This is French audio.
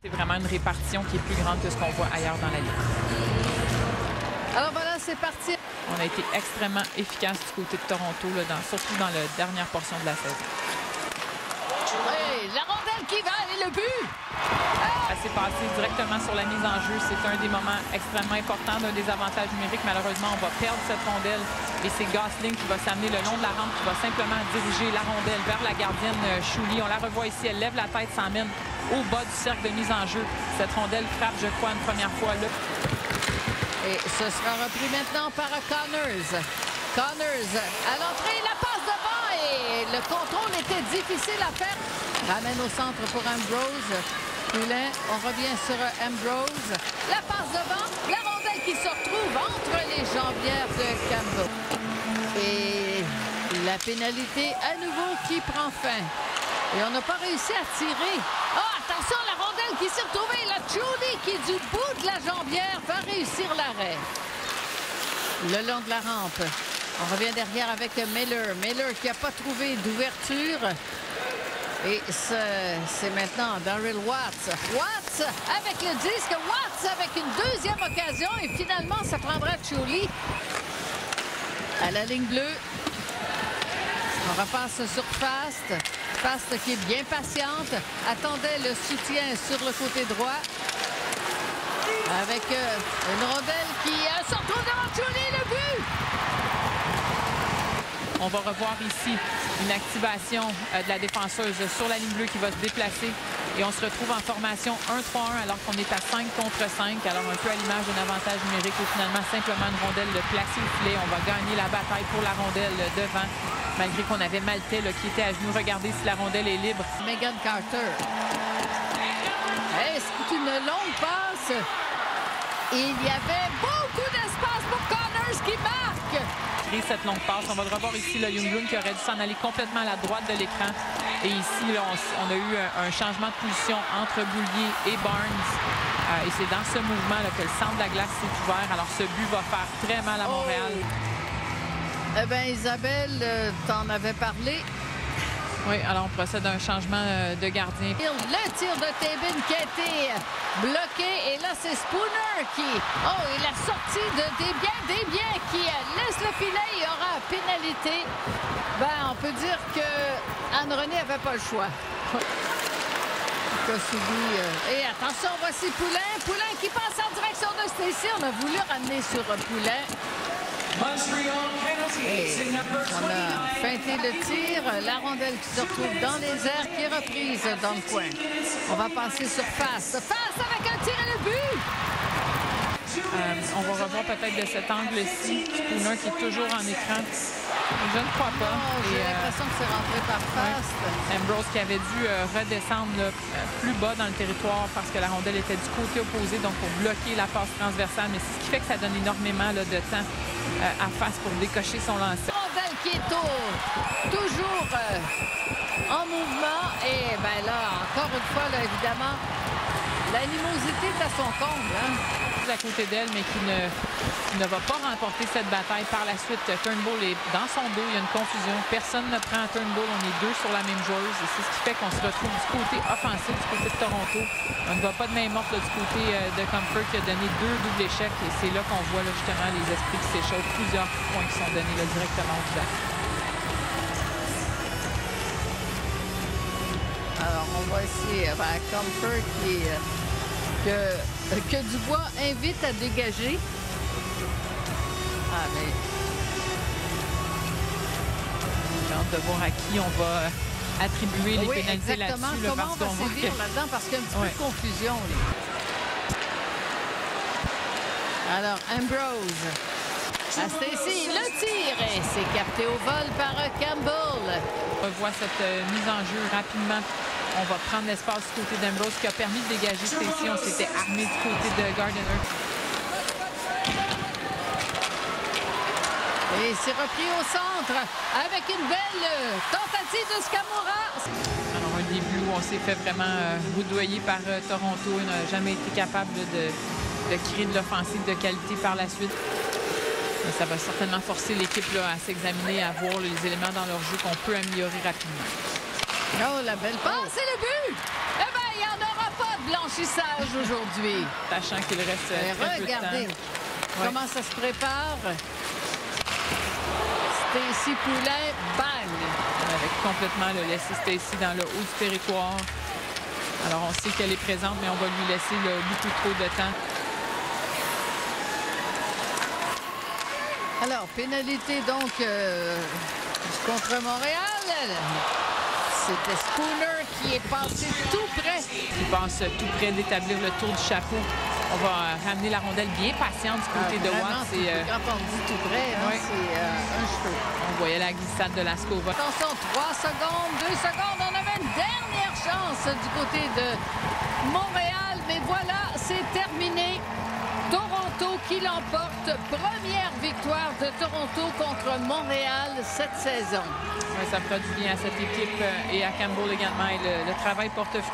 C'est vraiment une répartition qui est plus grande que ce qu'on voit ailleurs dans la Ligue. Alors voilà, c'est parti. On a été extrêmement efficace du côté de Toronto, là, surtout dans la dernière portion de la saison. Hey, la rondelle qui va et le but! Elle s'est passée directement sur la mise en jeu. C'est un des moments extrêmement importants d'un désavantage numérique. Malheureusement, on va perdre cette rondelle et c'est Gosling qui va s'amener le long de la rampe, qui va simplement diriger la rondelle vers la gardienne Shuli. On la revoit ici, elle lève la tête, s'emmène au bas du cercle de mise en jeu. Cette rondelle frappe, je crois, une première fois là. Et ce sera repris maintenant par Connors. Connors à l'entrée, la passe devant et le contrôle était difficile à faire. Ramène au centre pour Ambrose. Poulin, on revient sur Ambrose. La passe devant, la rondelle qui se retrouve entre les jambières de Campbell. Et la pénalité à nouveau qui prend fin. Et on n'a pas réussi à tirer. Oh, attention, la rondelle qui s'est retrouvée. La Judy qui, du bout de la jambière, va réussir l'arrêt. Le long de la rampe. On revient derrière avec Miller. Miller qui n'a pas trouvé d'ouverture. Et c'est maintenant Daryl Watts. Watts avec le disque. Watts avec une deuxième occasion. Et finalement, ça prendra Chuli à la ligne bleue. On repasse sur Fast. Fast qui est bien patiente. Attendait le soutien sur le côté droit. Avec une rondelle qui se retrouve devant Chuli, le but! On va revoir ici une activation de la défenseuse sur la ligne bleue qui va se déplacer. Et on se retrouve en formation 1-3-1 alors qu'on est à 5 contre 5. Alors un peu à l'image d'un avantage numérique et finalement simplement une rondelle placée au filet. On va gagner la bataille pour la rondelle devant. Malgré qu'on avait Maltais là, qui était à genoux. Regardez si la rondelle est libre. Megan Carter. Hey, c'est une longue passe. Il y avait beaucoup d'espace pour Connors qui marque. Cette longue passe. On va le revoir ici, le Youngbloom qui aurait dû s'en aller complètement à la droite de l'écran. Et ici, là, on a eu un changement de position entre Boulier et Barnes. Et c'est dans ce mouvement là, que le centre de la glace s'est ouvert. Alors ce but va faire très mal à Montréal. Eh bien, Isabelle, t'en avais parlé. Oui, alors on procède à un changement de gardien. Le tir de Tabin qui a été bloqué. Et là, c'est Spooner qui... Oh, et la sortie de Desbiens qui laisse le filet. Il y aura pénalité. Ben, on peut dire que Anne-Renée n'avait pas le choix. Et attention, voici Poulin. Poulin qui passe en direction de Stacy. On a voulu ramener sur Poulin. Et on a feinté le tir. La rondelle qui se retrouve dans les airs, qui est reprise dans le coin. On va passer sur Fast. Fast avec un tir et le but! On va revoir peut-être de cet angle-ci. Spooner qui est toujours en écran. Je ne crois pas. J'ai l'impression que c'est rentré par Fast. Ouais. Ambrose qui avait dû redescendre là, plus bas dans le territoire parce que la rondelle était du côté opposé, donc pour bloquer la passe transversale. Mais c'est ce qui fait que ça donne énormément là, de temps à Fast pour décocher son lancer. Rondelle qui est toujours en mouvement. Et ben là, encore une fois, là, évidemment, l'animosité est à son comble. Hein? À côté d'elle, mais qui ne va pas remporter cette bataille. Par la suite, Turnbull est dans son dos. Il y a une confusion. Personne ne prend Turnbull. On est deux sur la même joueuse. Et c'est ce qui fait qu'on se retrouve du côté offensif, du côté de Toronto. On ne va pas de main morte là, du côté de Comfort qui a donné 2 doubles échecs. Et c'est là qu'on voit là, justement les esprits qui s'échauffent. Plusieurs points qui sont donnés là, directement au visage. Alors, on voit ici Comfort qui... Que Dubois invite à dégager. Ah, mais... J'ai hâte de voir à qui on va attribuer les pénalités là-dessus. Exactement. Comment on va sévir là-dedans? Parce qu'il y a un petit peu de confusion. Là. Alors, Ambrose. À Stacy, le tir. Et c'est capté au vol par Campbell. On voit cette mise en jeu rapidement. On va prendre l'espace du côté d'Ambrose qui a permis de dégager Stacy. On s'était armé du côté de Gardiner. Et c'est repris au centre avec une belle tentative de Scamora. Alors un début où on s'est fait vraiment roudoyer par Toronto. On n'a jamais été capable de créer de l'offensive de qualité par la suite. Mais ça va certainement forcer l'équipe à s'examiner, à voir les éléments dans leur jeu qu'on peut améliorer rapidement. Oh, la belle passe, c'est le but! Eh bien, il n'y en aura pas de blanchissage aujourd'hui. Sachant qu'il reste très peu de Regardez temps. comment ça se prépare. Stacy Poulin, bang! On avait complètement laissé Stacy dans le haut du territoire. Alors, on sait qu'elle est présente, mais on va lui laisser beaucoup trop de temps. Alors, pénalité donc contre Montréal. C'était Spooner qui est passé tout près. Il passe tout près d'établir le tour du chapeau. On va ramener la rondelle bien patiente du côté de Watt. Quand on dit tout près, hein, oui. c'est un cheveu. On voyait la glissade de Laskova. Attention, 3 secondes, 2 secondes. On avait une dernière chance du côté de Montréal. Mais voilà, c'est terminé. Toronto qui l'emporte. Première victoire de Toronto contre Montréal cette saison. Ouais, ça fera du bien à cette équipe et à Campbell également. Et le travail porte fruit.